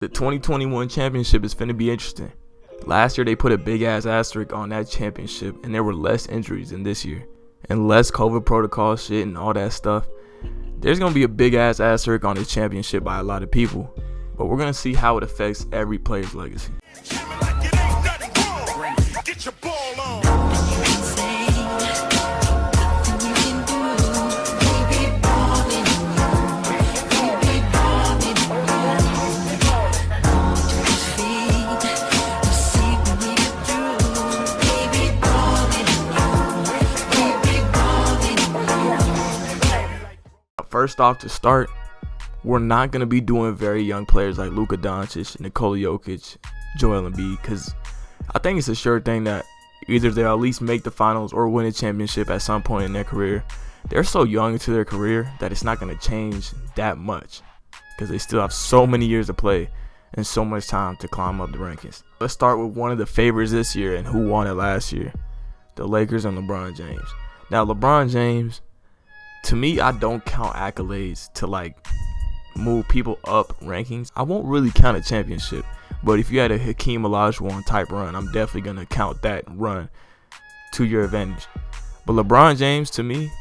The 2021 championship is finna be interesting. Last year they put a big ass asterisk on that championship, and there were less injuries than this year, and less COVID protocol shit and all that stuff. There's gonna be a big ass asterisk on this championship by a lot of people, but we're gonna see how it affects every player's legacy. First off, to start, we're not going to be doing very young players like Luka Doncic, Nikola Jokic, Joel Embiid, because I think it's a sure thing that either they'll at least make the finals or win a championship at some point in their career. They're so young into their career that it's not going to change that much because they still have so many years to play and so much time to climb up the rankings. Let's start with one of the favorites this year and who won it last year, the Lakers and LeBron James. Now, LeBron James, to me, I don't count accolades to like move people up rankings. I won't really count a championship, but if you had a Hakeem Olajuwon type run, I'm definitely gonna count that run to your advantage. But LeBron James, to me,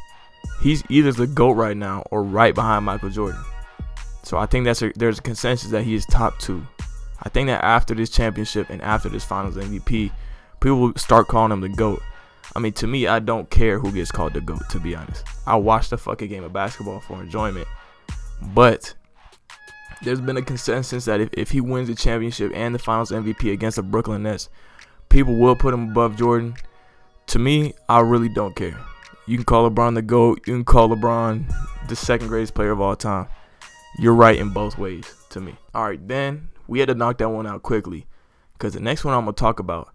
he's either the GOAT right now or right behind Michael Jordan. So I think there's a consensus that he is top two. I think that after this championship and after this Finals MVP, people will start calling him the GOAT. I mean, to me, I don't care who gets called the GOAT, to be honest. I watch the fucking game of basketball for enjoyment. But there's been a consensus that if he wins the championship and the Finals MVP against the Brooklyn Nets, people will put him above Jordan. To me, I really don't care. You can call LeBron the GOAT. You can call LeBron the second greatest player of all time. You're right in both ways, to me. All right, then we had to knock that one out quickly because the next one I'm going to talk about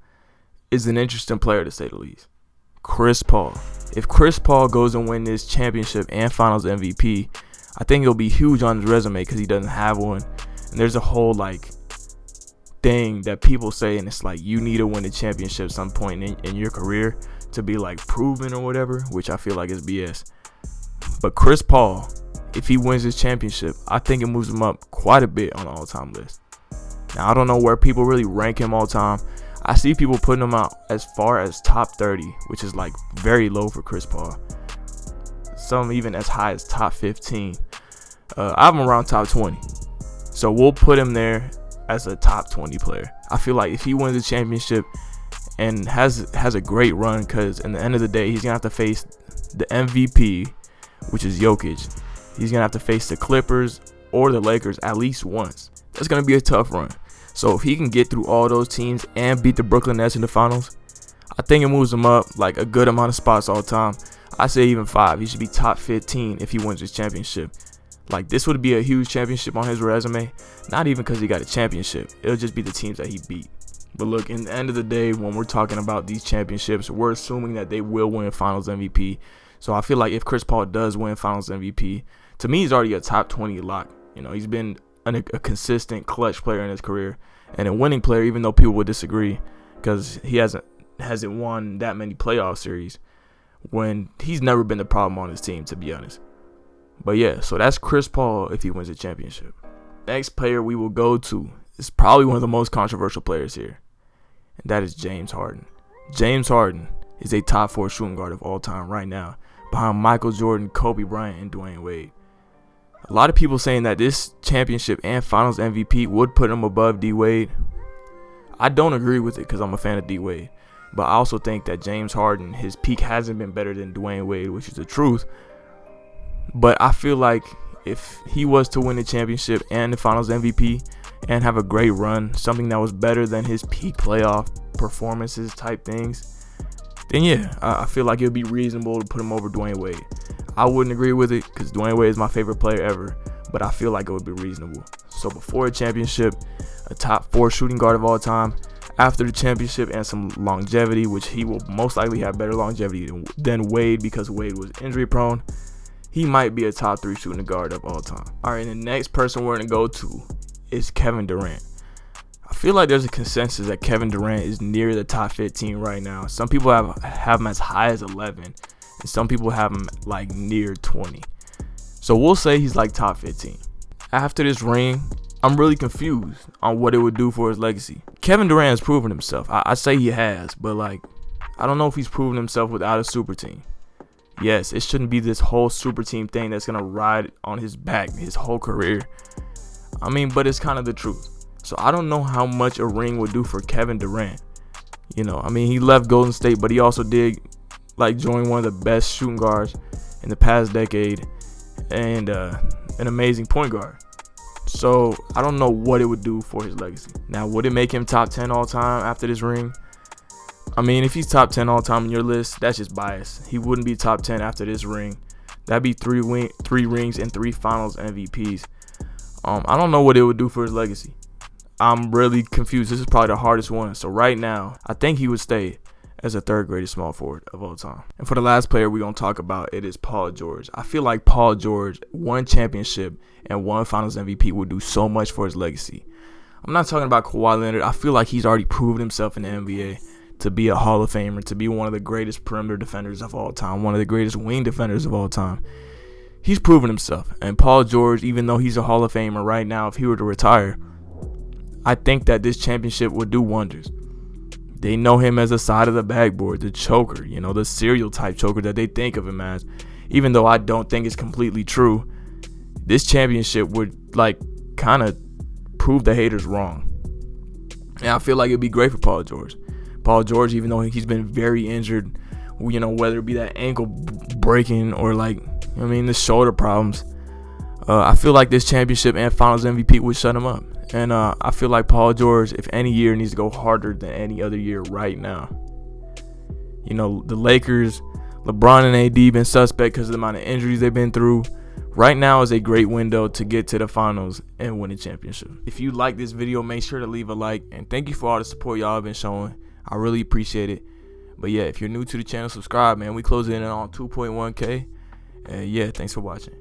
is an interesting player, to say the least. Chris Paul. If Chris Paul goes and win this championship and Finals MVP, I think it'll be huge on his resume because he doesn't have one. And there's a whole like thing that people say, and it's like you need to win a championship some point in your career to be like proven or whatever, which I feel like is BS. But Chris Paul, if he wins this championship, I think it moves him up quite a bit on the all-time list. Now, I don't know where people really rank him all time. I see people putting him out as far as top 30, which is like very low for Chris Paul. Some even as high as top 15. I have him around top 20. So we'll put him there as a top 20 player. I feel like if he wins the championship and has a great run, because in the end of the day, he's going to have to face the MVP, which is Jokic. He's going to have to face the Clippers or the Lakers at least once. That's going to be a tough run. So if he can get through all those teams and beat the Brooklyn Nets in the finals, I think it moves him up like a good amount of spots all the time. I say even 5. He should be top 15 if he wins this championship. Like, this would be a huge championship on his resume. Not even because he got a championship. It'll just be the teams that he beat. But look, in the end of the day, when we're talking about these championships, we're assuming that they will win Finals MVP. So I feel like if Chris Paul does win Finals MVP, to me, he's already a top 20 lock. You know, he's been a consistent clutch player in his career and a winning player, even though people would disagree because he hasn't won that many playoff series when he's never been the problem on his team, to be honest. But yeah, so that's Chris Paul if he wins a championship. Next player we will go to is probably one of the most controversial players here, and that is James Harden. James Harden is a top 4 shooting guard of all time right now, behind Michael Jordan, Kobe Bryant, and Dwayne Wade. A lot of people saying that this championship and Finals MVP would put him above D Wade. I don't agree with it because I'm a fan of D Wade. But I also think that James Harden, his peak hasn't been better than Dwayne Wade, which is the truth. But I feel like if he was to win the championship and the Finals MVP and have a great run, something that was better than his peak playoff performances type things, then yeah, I feel like it would be reasonable to put him over Dwayne Wade. I wouldn't agree with it because Dwayne Wade is my favorite player ever, but I feel like it would be reasonable. So before a championship, a top 4 shooting guard of all time. After the championship and some longevity, which he will most likely have better longevity than Wade because Wade was injury prone, he might be a top 3 shooting guard of all time. All right, and the next person we're going to go to is Kevin Durant. I feel like there's a consensus that Kevin Durant is near the top 15 right now. Some people have him as high as 11, and some people have him like near 20. So we'll say he's like top 15. After this ring, I'm really confused on what it would do for his legacy. Kevin Durant has proven himself. I say he has, but like, I don't know if he's proven himself without a super team. Yes, it shouldn't be this whole super team thing that's going to ride on his back his whole career. I mean, but it's kind of the truth. So I don't know how much a ring would do for Kevin Durant. You know, I mean, he left Golden State, but he also did like join one of the best shooting guards in the past decade and an amazing point guard. So I don't know what it would do for his legacy. Now, would it make him top 10 all time after this ring? I mean, if he's top 10 all time on your list, that's just bias. He wouldn't be top 10 after this ring. That'd be three rings and 3 finals MVPs. I don't know what it would do for his legacy. I'm really confused. This is probably the hardest one. So right now, I think he would stay as the 3rd greatest small forward of all time. And for the last player we're going to talk about, it is Paul George. I feel like Paul George, 1 championship and 1 finals MVP would do so much for his legacy. I'm not talking about Kawhi Leonard. I feel like he's already proven himself in the NBA to be a Hall of Famer, to be one of the greatest perimeter defenders of all time, one of the greatest wing defenders of all time. He's proven himself. And Paul George, even though he's a Hall of Famer right now, if he were to retire, I think that this championship would do wonders. They know him as a side of the backboard, the choker, you know, the serial type choker that they think of him as. Even though I don't think it's completely true, this championship would like kind of prove the haters wrong. And I feel like it'd be great for Paul George. Paul George, even though he's been very injured, you know, whether it be that ankle breaking or like, I mean, the shoulder problems, I feel like this championship and finals MVP would shut him up. And I feel like Paul George, if any year, needs to go harder than any other year right now. You know, the Lakers, LeBron and AD been suspect because of the amount of injuries they've been through. Right now is a great window to get to the finals and win a championship. If you like this video, make sure to leave a like. And thank you for all the support y'all have been showing. I really appreciate it. But yeah, if you're new to the channel, subscribe, man. We closing in on 2.1K. And yeah, thanks for watching.